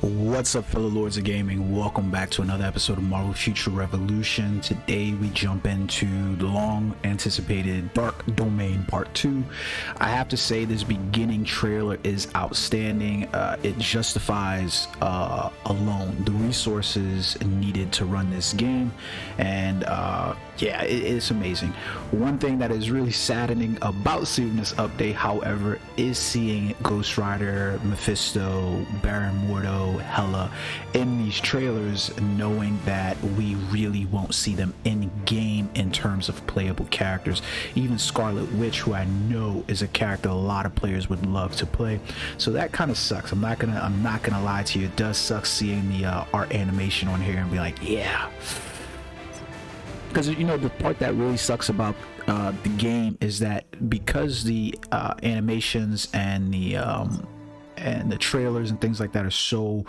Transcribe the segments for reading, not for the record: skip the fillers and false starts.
What's up, fellow lords of gaming? Welcome back to another episode of Marvel Future Revolution. Today we jump into the long anticipated Dark Domain Part 2. I have to say, this beginning trailer is outstanding. It justifies alone the resources needed to run this game, and yeah, it's amazing. One thing that is really saddening about seeing this update, however, is seeing Ghost Rider, Mephisto, Baron Mordo, Hela in these trailers, knowing that we really won't see them in game in terms of playable characters. Even Scarlet Witch, who I know is a character a lot of players would love to play, so that kind of sucks. I'm not gonna lie to you, it does suck seeing the art animation on here and be like, yeah. Because, you know, the part that really sucks about the game is that because the animations and the trailers and things like that are so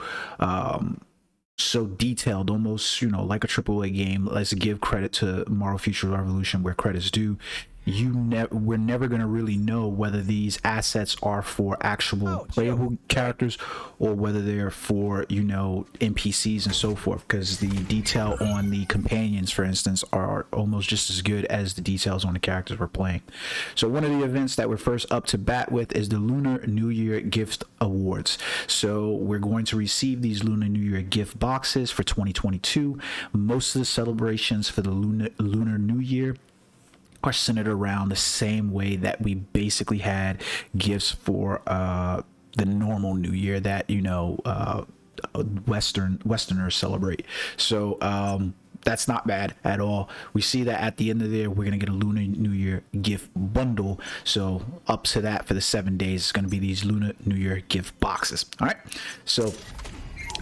detailed, almost, you know, like a AAA game. Let's give credit to Marvel Future Revolution where credit's due. We're never going to really know whether these assets are for actual playable characters or whether they're for, you know, NPCs and so forth, because the detail on the companions, for instance, are almost just as good as the details on the characters we're playing. So one of the events that we're first up to bat with is the Lunar New Year Gift Awards. So we're going to receive these Lunar New Year gift boxes for 2022. Most of the celebrations for the Lunar New Year are centered around the same way that we basically had gifts for the normal New Year that, you know, Westerners celebrate. So that's not bad at all. We see that at the end of the year, we're going to get a Lunar New Year gift bundle. So up to that for the 7 days, it's going to be these Lunar New Year gift boxes. All right. So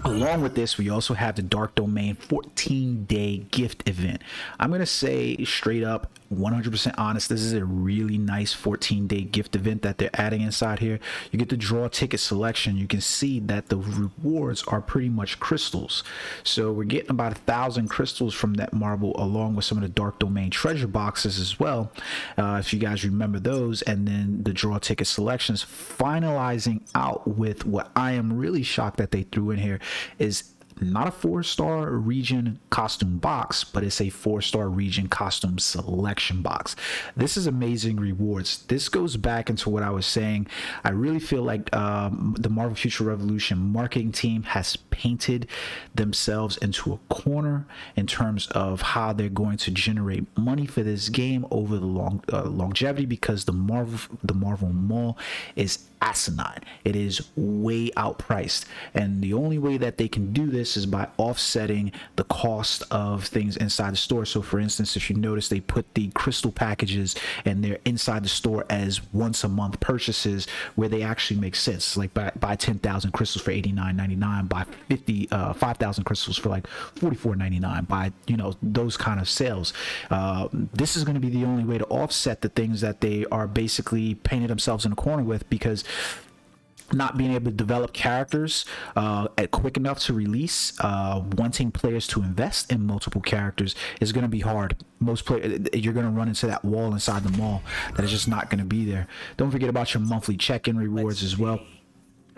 along with this, we also have the Dark Domain 14-day gift event. I'm going to say straight up, 100% honest, this is a really nice 14-day gift event that they're adding inside here. You get to draw a ticket selection. You can see that the rewards are pretty much crystals. So we're getting about 1,000 crystals from that marble, along with some of the Dark Domain treasure boxes as well, if you guys remember those. And then the draw ticket selections, finalizing out with what I am really shocked that they threw in here is not a 4-star region costume box, but it's a 4-star region costume selection box. This is amazing rewards. This goes back into what I was saying. I really feel like the Marvel Future Revolution marketing team has painted themselves into a corner in terms of how they're going to generate money for this game over the longevity, because the Marvel Mall is asinine. It is way outpriced, and the only way that they can do this is by offsetting the cost of things inside the store. So for instance, if you notice, they put the crystal packages and they're inside the store as once a month purchases, where they actually make sense. Like buy 10,000 crystals for $89.99, buy 5,000 crystals for like $44.99, buy, you know, those kind of sales. This is going to be the only way to offset the things that they are basically painted themselves in a corner with, because not being able to develop characters quick enough to release, wanting players to invest in multiple characters is going to be hard. Most players, you're going to run into that wall inside the mall that is just not going to be there. Don't forget about your monthly check-in rewards as well.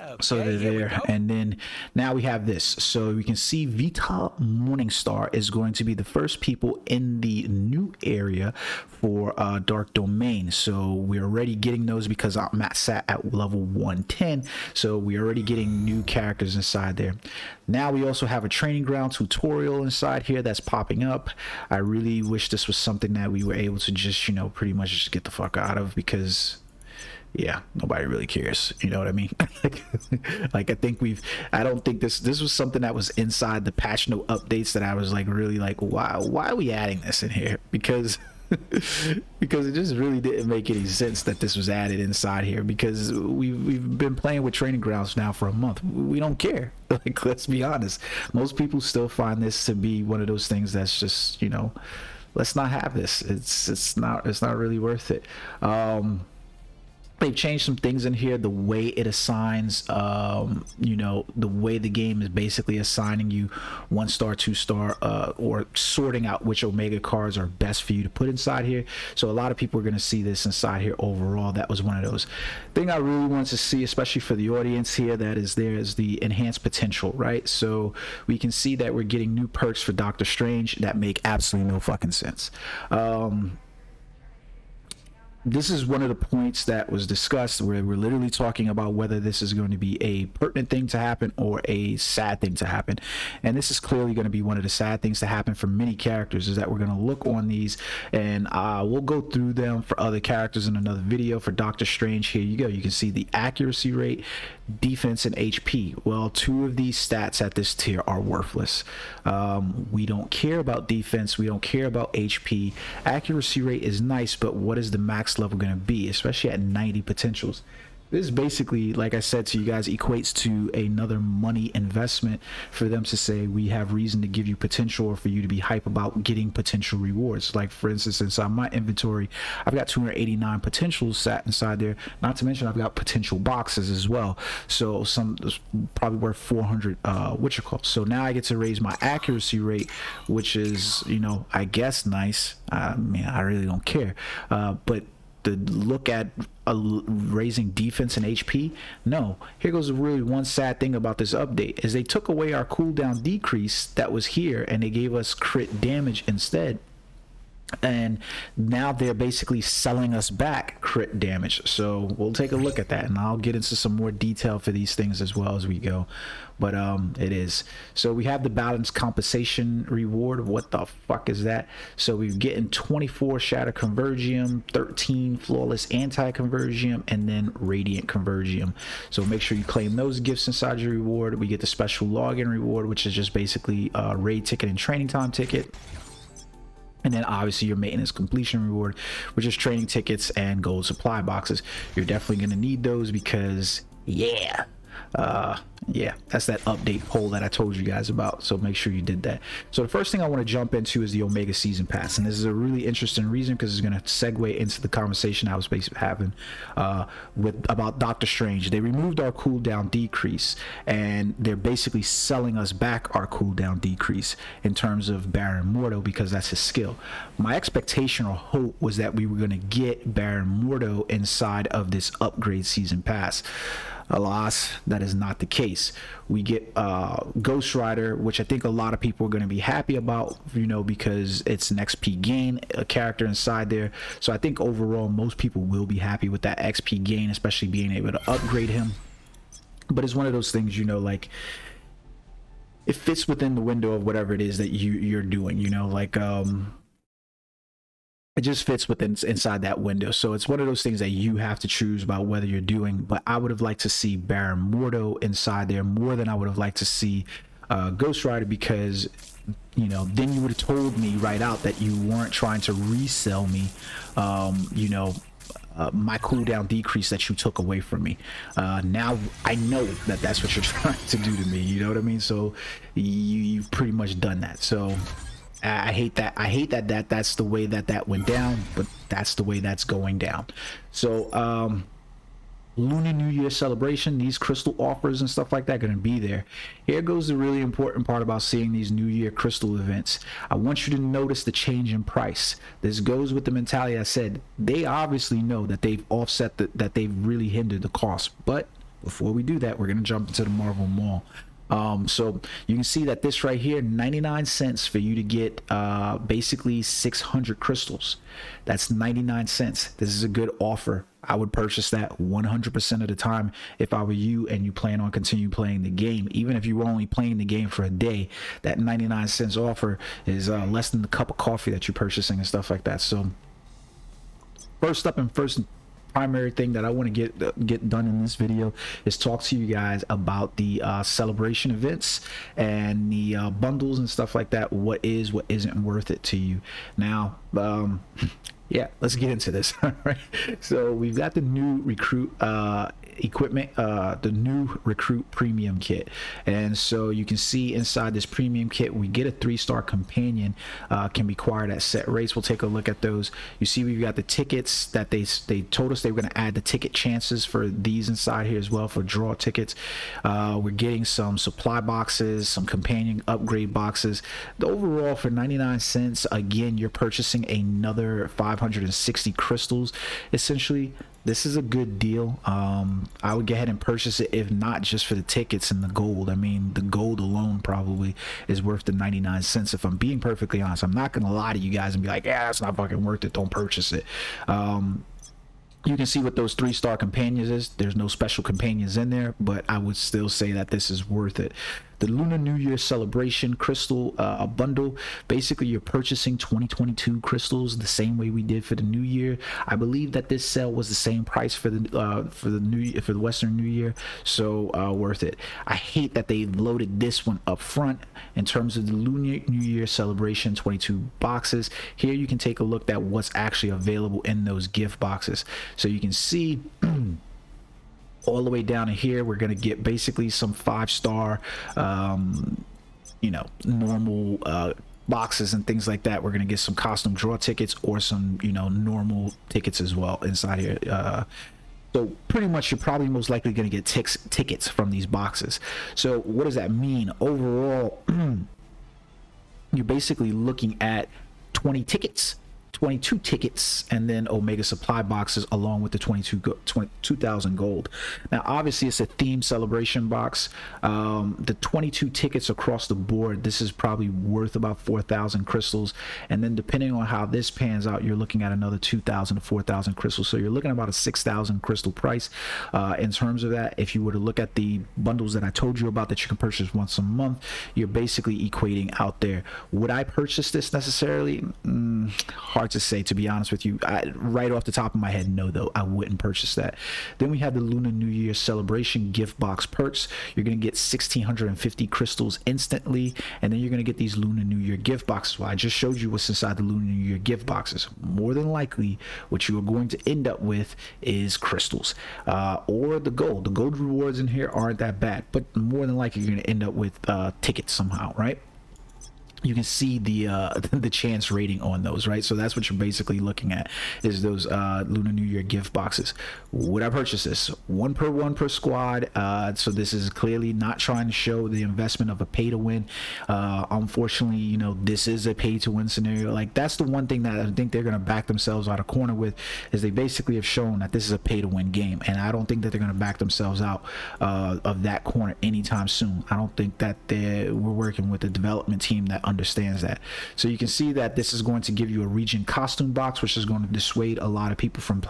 Okay, so they're there. And then now we have this. So we can see Vita Morningstar is going to be the first people in the new area for Dark Domain. So we're already getting those because I'm sat at level 110. So we're already getting new characters inside there. Now we also have a training ground tutorial inside here that's popping up. I really wish this was something that we were able to just, you know, pretty much just get the fuck out of, because yeah, nobody really cares, you know what I mean? Like I don't think this was something that was inside the patch note updates that I was like really like, why are we adding this in here? Because it just really didn't make any sense that this was added inside here, because we've been playing with training grounds now for a month. We don't care. Like, let's be honest, most people still find this to be one of those things that's just, you know, let's not have this. It's not really worth it. they've changed some things in here. The way it assigns, you know, the way the game is basically assigning you 1-star, 2-star, or sorting out which Omega cards are best for you to put inside here. So a lot of people are going to see this inside here overall. That was one of those thing I really wanted to see, especially for the audience here, that is there is the enhanced potential, right? So we can see that we're getting new perks for Doctor Strange that make absolutely no fucking sense. This is one of the points that was discussed where we're literally talking about whether this is going to be a pertinent thing to happen or a sad thing to happen. And this is clearly going to be one of the sad things to happen for many characters, is that we're going to look on these and we'll go through them for other characters in another video. For Doctor Strange, here you go. You can see the accuracy rate, defense, and HP. Well, 2 of these stats at this tier are worthless. We don't care about defense. We don't care about HP. Accuracy rate is nice, but what is the max level going to be, especially at 90 potentials? This basically, like I said to you guys, equates to another money investment for them to say we have reason to give you potential, or for you to be hype about getting potential rewards. Like for instance, inside my inventory, I've got 289 potentials sat inside there. Not to mention I've got potential boxes as well. So some probably worth 400 So now I get to raise my accuracy rate, which is, you know, I guess nice. I mean, I really don't care. But to look at raising defense and HP, no. Here goes really one sad thing about this update, is they took away our cooldown decrease that was here and they gave us crit damage instead. And now they're basically selling us back crit damage. So we'll take a look at that, and I'll get into some more detail for these things as well as we go. But it is, so we have the balanced compensation reward. What the fuck is that? So we're getting 24 shatter convergium, 13 flawless anti-convergium, and then radiant convergium. So make sure you claim those gifts inside your reward. We get the special login reward, which is just basically a raid ticket and training time ticket. And then obviously your maintenance completion reward, which is training tickets and gold supply boxes. You're definitely going to need those because, yeah, that's that update poll that I told you guys about. So make sure you did that. So the first thing I want to jump into is the Omega Season Pass. And this is a really interesting reason, because it's going to segue into the conversation I was basically having about Doctor Strange. They removed our cooldown decrease, and they're basically selling us back our cooldown decrease in terms of Baron Mordo, because that's his skill. My expectation or hope was that we were going to get Baron Mordo inside of this upgrade Season Pass. Alas, that is not the case. We get Ghost Rider, which I think a lot of people are going to be happy about, you know, because it's an XP gain, a character inside there. So I think overall most people will be happy with that XP gain, especially being able to upgrade him. But it's one of those things, you know, like it fits within the window of whatever it is that you're doing, you know, like it just fits within inside that window. So it's one of those things that you have to choose about whether you're doing. But I would have liked to see Baron Mordo inside there more than I would have liked to see Ghost Rider, because, you know, then you would have told me right out that you weren't trying to resell me, you know, my cooldown decrease that you took away from me. Now I know that that's what you're trying to do to me, you know what I mean? So you've pretty much done that. So I hate that. I hate that that's the way that went down, but that's the way that's going down. So Lunar New Year celebration, these crystal offers and stuff like that are going to be there. Here goes the really important part about seeing these New Year crystal events. I want you to notice the change in price. This goes with the mentality I said. They obviously know that they've offset that they've really hindered the cost. But before we do that, we're going to jump into the Marvel Mall. So you can see that this right here, 99 cents for you to get basically 600 crystals. That's 99 cents. This is a good offer. I would purchase that 100% of the time if I were you and you plan on continuing playing the game. Even if you were only playing the game for a day, that 99 cents offer is less than the cup of coffee that you're purchasing and stuff like that. So first up and first primary thing that I want to get done in this video is talk to you guys about the celebration events and the bundles and stuff like that. What isn't worth it to you. Now yeah, let's get into this. All right, so we've got the new recruit equipment, the new recruit premium kit. And so you can see inside this premium kit we get a 3-star companion, can be acquired at set rates. We'll take a look at those. You see we've got the tickets that they told us they were going to add the ticket chances for these inside here as well, for draw tickets. We're getting some supply boxes, some companion upgrade boxes. The overall for 99 cents, again, you're purchasing another 560 crystals. Essentially, this is a good deal. I would go ahead and purchase it, if not just for the tickets and the gold. I mean, the gold alone probably is worth the 99 cents, if I'm being perfectly honest. I'm not gonna lie to you guys and be like, yeah, that's not fucking worth it, don't purchase it. You can see what those 3-star companions is. There's no special companions in there, but I would still say that this is worth it. The Lunar New Year celebration crystal bundle, basically you're purchasing 2022 crystals the same way we did for the New Year. I believe that this sale was the same price for the Western New Year, so worth it. I hate that they loaded this one up front in terms of the Lunar New Year celebration 22 boxes. Here you can take a look at what's actually available in those gift boxes. So you can see all the way down to here, we're going to get basically some 5-star, normal boxes and things like that. We're going to get some costume draw tickets or some, normal tickets as well inside here. So pretty much you're probably most likely going to get tickets from these boxes. So what does that mean? Overall, you're basically looking at 22 tickets, and then Omega supply boxes along with the 2,000 gold. Now obviously it's a theme celebration box. The 22 tickets across the board, this is probably worth about 4,000 crystals, and then depending on how this pans out, you're looking at another 2,000 to 4,000 crystals. So you're looking at about a 6,000 crystal price. In terms of that, if you were to look at the bundles that I told you about that you can purchase once a month, you're basically equating out there. Would I purchase this necessarily? Hard to say, to be honest with you. Right off the top of my head, no, though, I wouldn't purchase that. Then we have the Lunar New Year celebration gift box perks. You're going to get 1,650 crystals instantly, and then you're going to get these Lunar New Year gift boxes. Well, I just showed you what's inside the Lunar New Year gift boxes. More than likely, what you are going to end up with is crystals, or the gold. The gold rewards in here aren't that bad, but more than likely, you're going to end up with tickets somehow, right? You can see the chance rating on those, right? So that's what you're basically looking at, is those Lunar New Year gift boxes. Would I purchase this? One per squad. So this is clearly not trying to show the investment of a pay to win. Unfortunately, this is a pay to win scenario. Like, that's the one thing that I think they're going to back themselves out of corner with, is they basically have shown that this is a pay to win game, and I don't think that they're going to back themselves out of that corner anytime soon. I don't think that we're working with a development team that understands that. So you can see that this is going to give you a region costume box, which is going to dissuade a lot of people from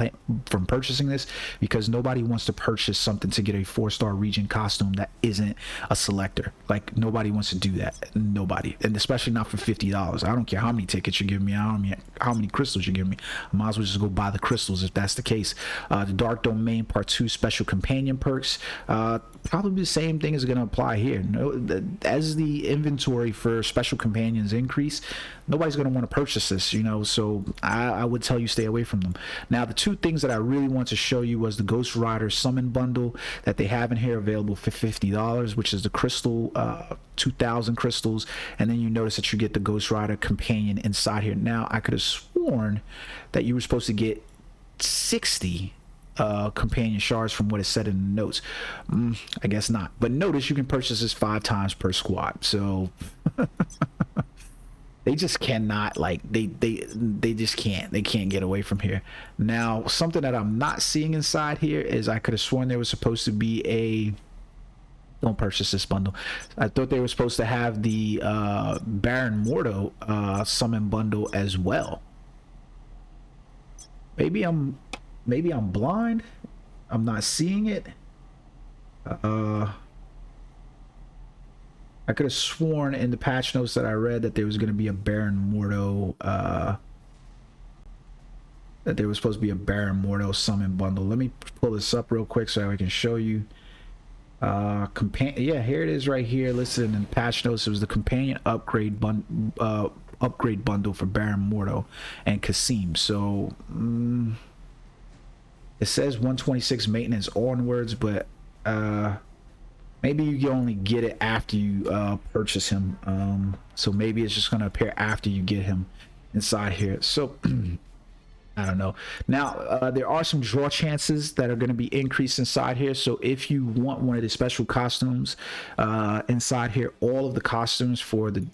purchasing this, because nobody wants to purchase something to get a 4-star region costume that isn't a selector. Like, nobody wants to do that. Nobody. And especially not for $50. I don't care how many tickets you give me, how many crystals you give me. I might as well just go buy the crystals if that's the case. The Dark Domain Part 2 special companion perks, probably the same thing is going to apply here. As the inventory for special companions increase, nobody's going to want to purchase this, so I would tell you stay away from them. Now, the two things that I really want to show you was the Ghost Rider Summon Bundle that they have in here, available for $50, which is the crystal 2,000 crystals, and then you notice that you get the Ghost Rider companion inside here. Now, I could have sworn that you were supposed to get 60 companion shards from what is said in the notes. I guess not, but notice you can purchase this 5 times per squad. So they just cannot, they just can't get away from here. Now, something that I'm not seeing inside here is, I could have sworn there was supposed to be don't purchase this bundle. I thought they were supposed to have the Baron Mordo summon bundle as well. Maybe I'm blind. I'm not seeing it. I could have sworn in the patch notes that I read that there was going to be a Baron Mordo, that there was supposed to be a Baron Mordo summon bundle. Let me pull this up real quick so I can show you. Yeah, here it is right here listed in patch notes. It was the companion upgrade bundle for Baron Mordo and Kasim. So It says 126 maintenance onwards, but maybe you only get it after you purchase him. So maybe it's just going to appear after you get him inside here. So I don't know. Now, there are some draw chances that are going to be increased inside here. So if you want one of the special costumes inside here, all of the costumes for the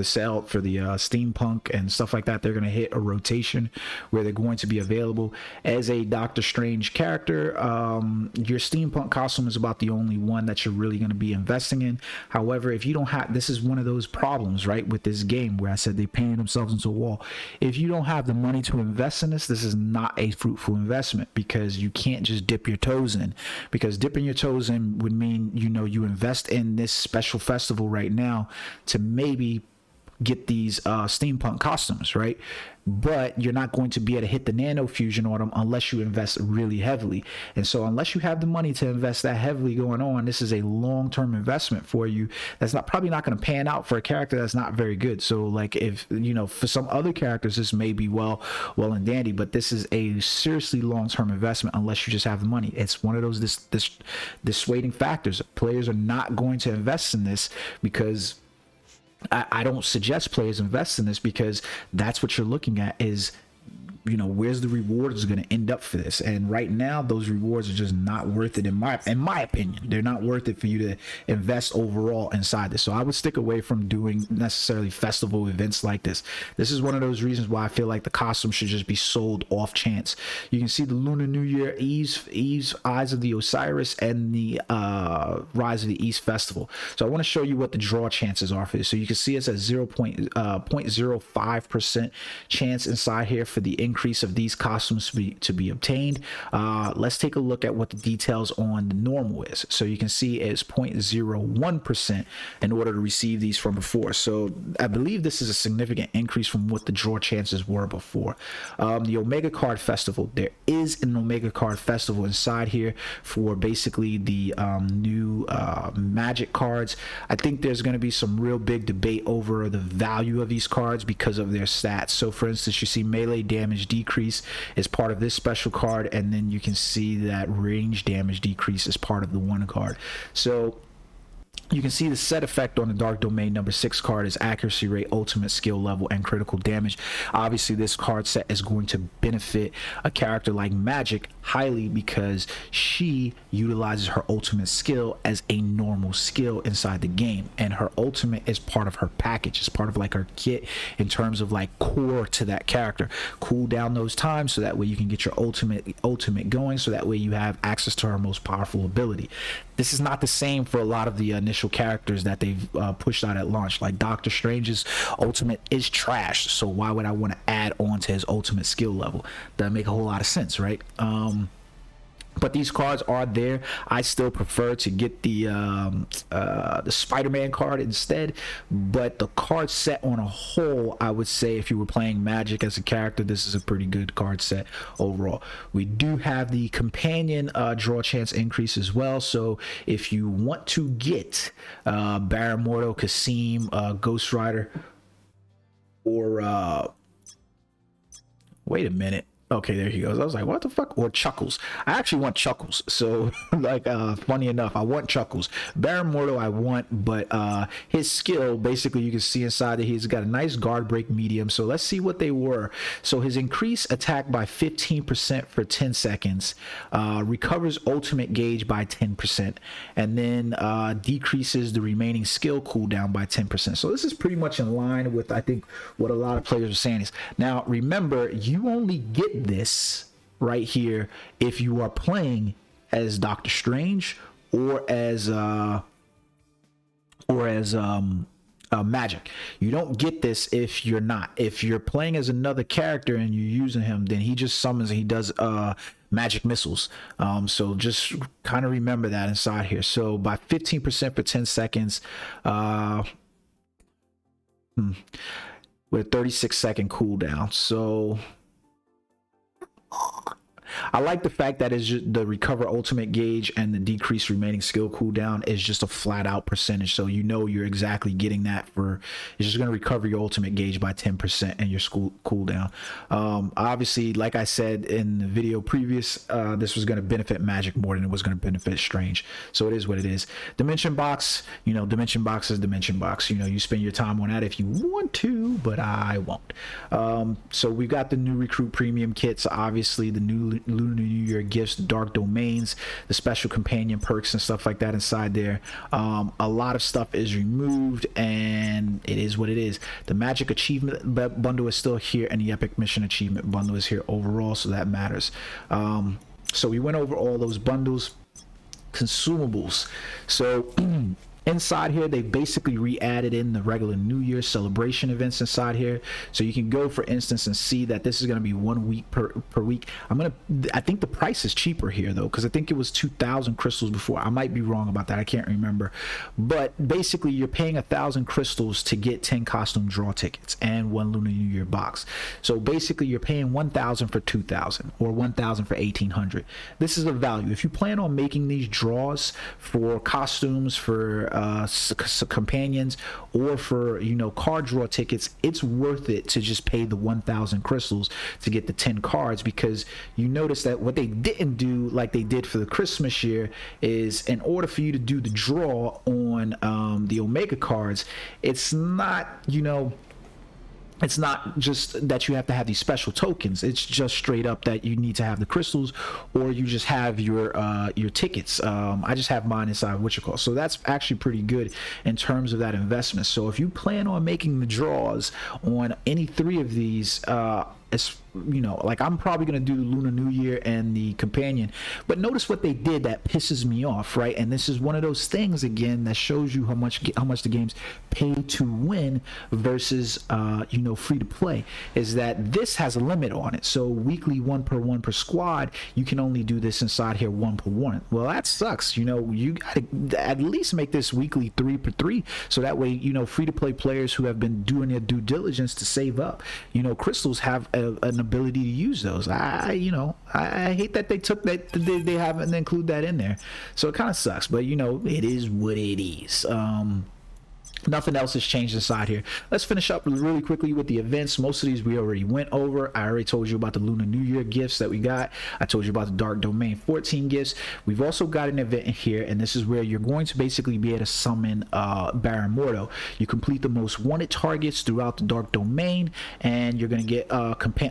sale for the steampunk and stuff like that, they're going to hit a rotation where they're going to be available. As a Doctor Strange character, your steampunk costume is about the only one that you're really going to be investing in. However, if you don't have, this is one of those problems, right, with this game where I said they painted themselves into a wall. If you don't have the money to invest in this is not a fruitful investment, because you can't just dip your toes in, because dipping your toes in would mean, you know, you invest in this special festival right now to maybe get these steampunk costumes, right? But you're not going to be able to hit the nano fusion on them unless you invest really heavily. And so unless you have the money to invest that heavily going on, this is a long-term investment for you that's not probably not going to pan out for a character that's not very good. So like, if you know, for some other characters this may be well and dandy, but this is a seriously long-term investment unless you just have the money. It's one of those dissuading factors. Players are not going to invest in this because I don't suggest players invest in this, because that's what you're looking at is, you know, where's the rewards going to end up for this? And right now those rewards are just not worth it in my opinion. They're not worth it for you to invest overall inside this. So I would stick away from doing necessarily festival events like this. This is one of those reasons why I feel like the costume should just be sold off chance. You can see the Lunar New Year, Eve's Eyes of the Osiris, and the Rise of the East Festival. So I want to show you what the draw chances are for this. So you can see it's at 0.05% chance inside here for the increase of these costumes to be obtained. Let's take a look at what the details on the normal is. So you can see it's 0.01% in order to receive these from before. So I believe this is a significant increase from what the draw chances were before. The Omega Card Festival, there is an Omega Card Festival inside here for basically the new magic cards. I think there's going to be some real big debate over the value of these cards because of their stats. So for instance, you see melee damage decrease is part of this special card, and then you can see that range damage decrease is part of the one card. So you can see the set effect on the Dark Domain number 6 card is accuracy rate, ultimate skill level, and critical damage. Obviously this card set is going to benefit a character like Magic highly because she utilizes her ultimate skill as a normal skill inside the game, and her ultimate is part of her package. It's part of like her kit in terms of like core to that character. Cool down those times so that way you can get your ultimate going, so that way you have access to her most powerful ability. This is not the same for a lot of the initial characters that they've pushed out at launch. Like Doctor Strange's ultimate is trash, so why would I want to add on to his ultimate skill level? Doesn't make a whole lot of sense, right? But these cards are there. I still prefer to get the Spider-Man card instead, but the card set on a whole, I would say if you were playing Magic as a character, this is a pretty good card set overall. We do have the companion draw chance increase as well. So if you want to get Baron Mordo, Kasim, Ghost Rider, or wait a minute. Okay, there he goes. I was like, what the fuck? Or Chuckles. I actually want Chuckles. So, like, funny enough, I want Chuckles. Baron Mordo I want, but his skill, basically, you can see inside that he's got a nice guard break medium. So let's see what they were. So his increased attack by 15% for 10 seconds, recovers ultimate gauge by 10%, and then decreases the remaining skill cooldown by 10%. So this is pretty much in line with, I think, what a lot of players are saying is. Now, remember, you only get this right here if you are playing as Doctor Strange or as Magic. You don't get this if you're not. If you're playing as another character and you're using him, then he just summons and he does magic missiles. So just kind of remember that inside here. So by 15% for 10 seconds, with a 36-second cooldown. So I like the fact that it's just the recover ultimate gauge and the decrease remaining skill cooldown is just a flat out percentage. So you know you're exactly getting that for, it's just going to recover your ultimate gauge by 10% and your school cooldown. Obviously, like I said in the video previous, this was going to benefit Magic more than it was going to benefit Strange. So it is what it is. Dimension box, you know, Dimension box is Dimension box. You know, you spend your time on that if you want to, but I won't. So we've got the new recruit premium kits, obviously the new Lunar New Year gifts, the dark domains, the special companion perks and stuff like that inside there. A lot of stuff is removed, and it is what it is. The Magic achievement bundle is still here, and the epic mission achievement bundle is here overall, so that matters. So we went over all those bundles. Consumables, so inside here they basically re-added in the regular New Year celebration events inside here, so you can go, for instance, and see that this is going to be 1 week per week. I think the price is cheaper here though, because I think it was 2,000 crystals before. I might be wrong about that, I can't remember, but basically you're paying 1,000 crystals to get 10 costume draw tickets and 1 Lunar New Year box. So basically you're paying 1,000 for 2,000 or 1,000 for 1,800. This is a value. If you plan on making these draws for costumes, for companions, or for, you know, card draw tickets, it's worth it to just pay the 1,000 crystals to get the 10 cards, because you notice that what they didn't do like they did for the Christmas year is, in order for you to do the draw on the Omega cards, it's not, you know, it's not just that you have to have these special tokens. It's just straight up that you need to have the crystals, or you just have your tickets. I just have mine inside YetiCaster. So that's actually pretty good in terms of that investment. So if you plan on making the draws on any 3 of these, it's, you know, like I'm probably gonna do Lunar New Year and the companion, but notice what they did that pisses me off, right? And this is one of those things again that shows you how much the game's pay to win versus you know, free to play, is that this has a limit on it. So weekly 1 per squad, you can only do this inside here 1 per 1. Well, that sucks. You know, you gotta at least make this weekly 3 per 3, so that way, you know, free to play players who have been doing their due diligence to save up, you know, crystals have an ability to use those. You know, I hate that they took that, they haven't included that in there, so it kind of sucks, but you know, it is what it is. Nothing else has changed inside here. Let's finish up really quickly with the events. Most of these we already went over. I already told you about the Lunar New Year gifts that we got. I told you about the Dark Domain 14 gifts. We've also got an event in here, and this is where you're going to basically be able to summon Baron Mordo. You complete the most wanted targets throughout the Dark Domain, and you're going to get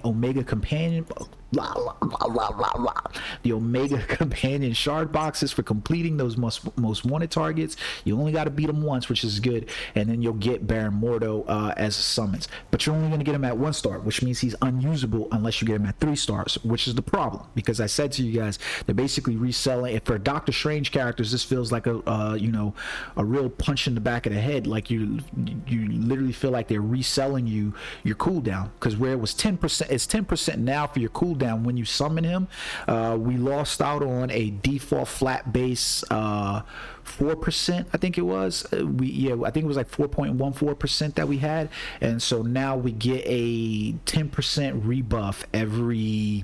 Omega Companion. The Omega Companion shard boxes for completing those most wanted targets. You only got to beat them once, which is good, and then you'll get Baron Mordo as a summons, but you're only going to get him at 1 star, which means he's unusable unless you get him at 3 stars, which is the problem, because I said to you guys, they're basically reselling it. For Doctor Strange characters, this feels like a you know, a real punch in the back of the head. Like you literally feel like they're reselling you your cooldown, because where it was 10%, it's 10% now for your cooldown when you summon him. We lost out on a default flat base 4%, I think it was. I think it was like 4.14% that we had, and so now we get a 10% rebuff every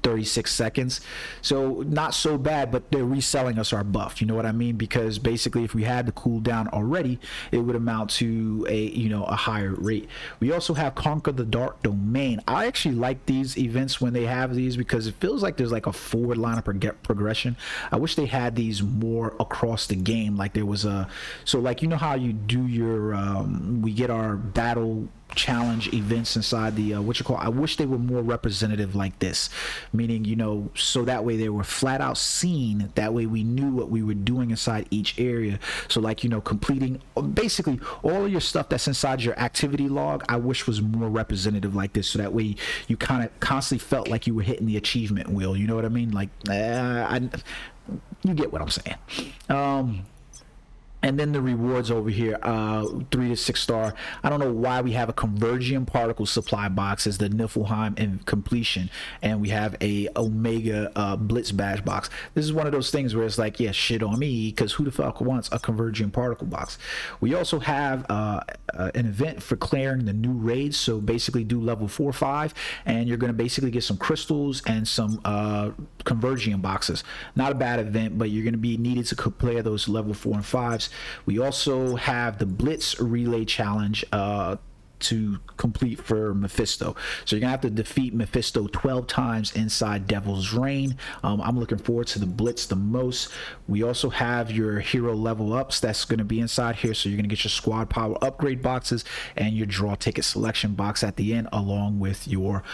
36 seconds. So not so bad, but they're reselling us our buff, you know what I mean? Because basically if we had the cooldown already, it would amount to a, you know, a higher rate. We also have Conquer the Dark Domain. I actually like these events when they have these, because it feels like there's like a forward line of progression. I wish they had these more across the game. Like there was a, so like, you know how you do your we get our battle challenge events inside the I wish they were more representative like this, meaning, you know, so that way they were flat out seen, that way we knew what we were doing inside each area. So like, you know, completing basically all of your stuff that's inside your activity log, I wish was more representative like this, so that way you kind of constantly felt like you were hitting the achievement wheel, you know what I mean? Like you get what I'm saying. And then the rewards over here, 3 to 6 star. I don't know why we have a Convergium particle supply box as the Niflheim and completion, and we have a Omega Blitz badge box. This is one of those things where it's like, yeah, shit on me, because who the fuck wants a Convergium particle box? We also have an event for clearing the new raids. So basically do level 4 or 5, and you're going to basically get some crystals and some Convergium boxes. Not a bad event, but you're going to be needed to clear those level 4 and 5s. We also have the Blitz Relay Challenge to complete for Mephisto. So you're gonna have to defeat Mephisto 12 times inside Devil's Reign. I'm looking forward to the Blitz the most. We also have your hero level ups that's gonna be inside here. So you're gonna get your squad power upgrade boxes and your draw ticket selection box at the end, along with your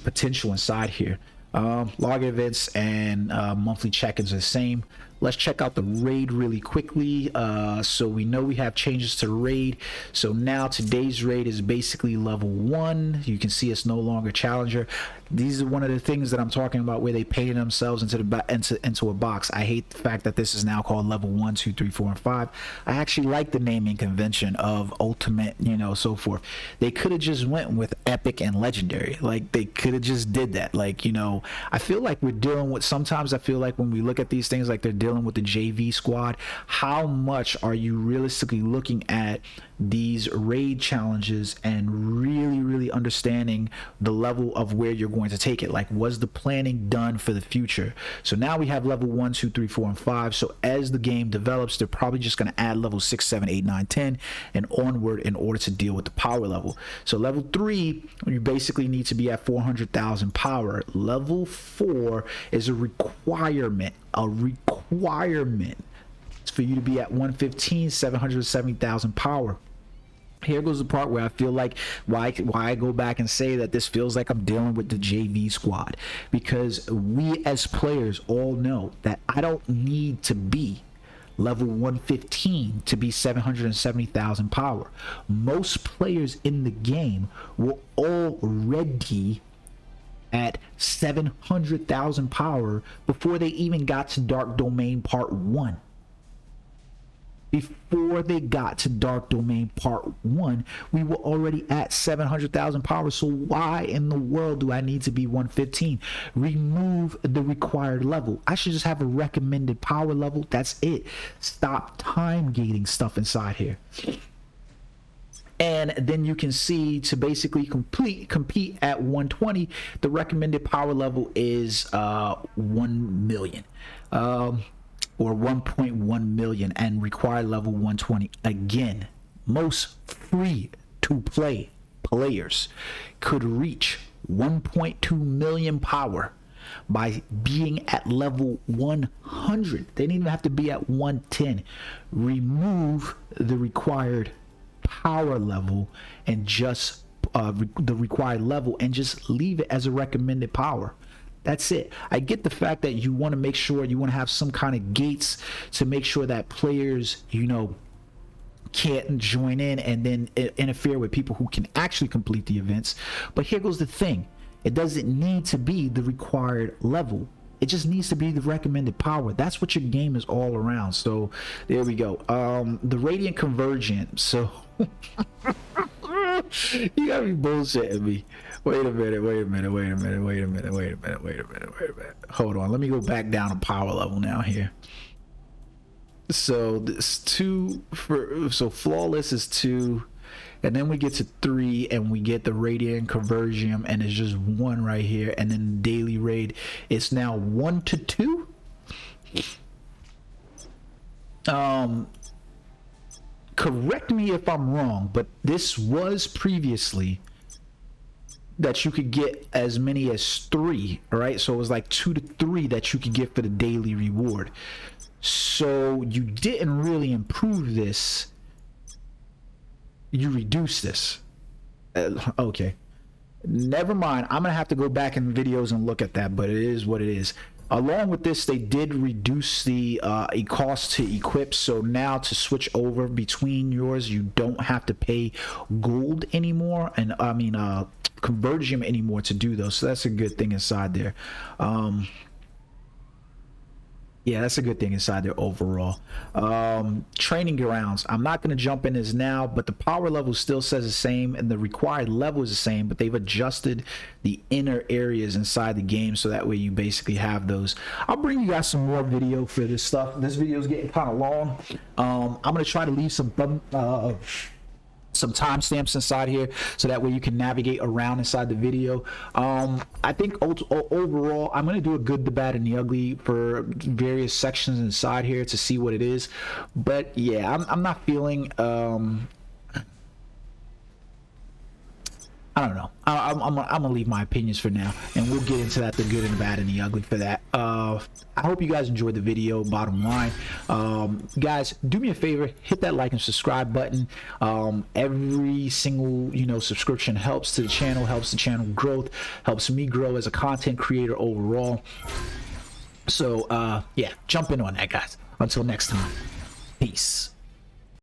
potential inside here. Log events and monthly check-ins are the same. Let's check out the raid really quickly. So we know we have changes to the raid. So now today's raid is basically level 1. You can see it's no longer challenger. These are one of the things that I'm talking about where they painted themselves into a box. I hate the fact that this is now called level 1, 2, 3, 4, and 5. I actually like the naming convention of ultimate, so forth. They could have just went with epic and legendary. Like, they could have just did that. Like, I feel like we're dealing with, sometimes I feel like when we look at these things, like they're dealing with the JV squad, how much are you realistically looking at these raid challenges and really understanding the level of where you're going to take it? Like, was the planning done for the future? So now we have level 1, 2, 3, 4, and 5. So as the game develops, they're probably just going to add level 6, 7, 8, 9, 10 and onward in order to deal with the power level. So level 3, you basically need to be at 400,000 power. Level 4 is a requirement for you to be at 115, 770,000 power. Here goes the part where I feel like why I go back and say that this feels like I'm dealing with the JV squad, because we as players all know that I don't need to be level 115 to be 770,000 power. Most players in the game were already at 700,000 power before they even got to Dark Domain Part 1. Before they got to Dark Domain Part 1, we were already at 700,000 power. So why in the world do I need to be 115? Remove the required level. I should just have a recommended power level. That's it. Stop time gating stuff inside here. And then you can see, to basically compete at 120, the recommended power level is 1 million. Or 1.1 million, and required level 120. Again, most free to play players could reach 1.2 million power by being at level 100. They didn't even have to be at 110. Remove the required power level and just the required level, and just leave it as a recommended power. That's it. I get the fact that you want to make sure, you want to have some kind of gates to make sure that players, can't join in and then interfere with people who can actually complete the events. But here goes the thing. It doesn't need to be the required level. It just needs to be the recommended power. That's what your game is all around. So there we go. The Radiant Convergence. So you gotta be bullshitting me. Wait a minute. Hold on. Let me go back down to power level now here. So this 2 so flawless is 2, and then we get to 3 and we get the Radiant Convergium, and it's just 1 right here, and then daily raid it's now 1 to 2. Correct me if I'm wrong, but this was previously that you could get as many as 3, right? So it was like 2 to 3 that you could get for the daily reward. So you didn't really improve this, you reduced this. Okay, never mind. I'm gonna have to go back in videos and look at that, but it is what it is. Along with this, they did reduce the cost to equip. So now to switch over between yours, you don't have to pay gold anymore, and Convergium anymore to do those. So that's a good thing inside there. Yeah, that's a good thing inside there overall. Training grounds. I'm not going to jump in this now, but the power level still says the same and the required level is the same, but they've adjusted the inner areas inside the game so that way you basically have those. I'll bring you guys some more video for this stuff. This video is getting kind of long. I'm going to try to leave some timestamps inside here so that way you can navigate around inside the video. I think overall I'm going to do a good, the bad, and the ugly for various sections inside here to see what it is. But yeah, I'm not feeling I don't know. I'm gonna leave my opinions for now, and we'll get into that, the good and the bad and the ugly for that. I hope you guys enjoyed the video. Bottom line, guys, do me a favor, hit that like and subscribe button. Every single subscription helps to the channel, helps the channel growth, helps me grow as a content creator overall. So yeah, jump in on that, guys. Until next time, peace.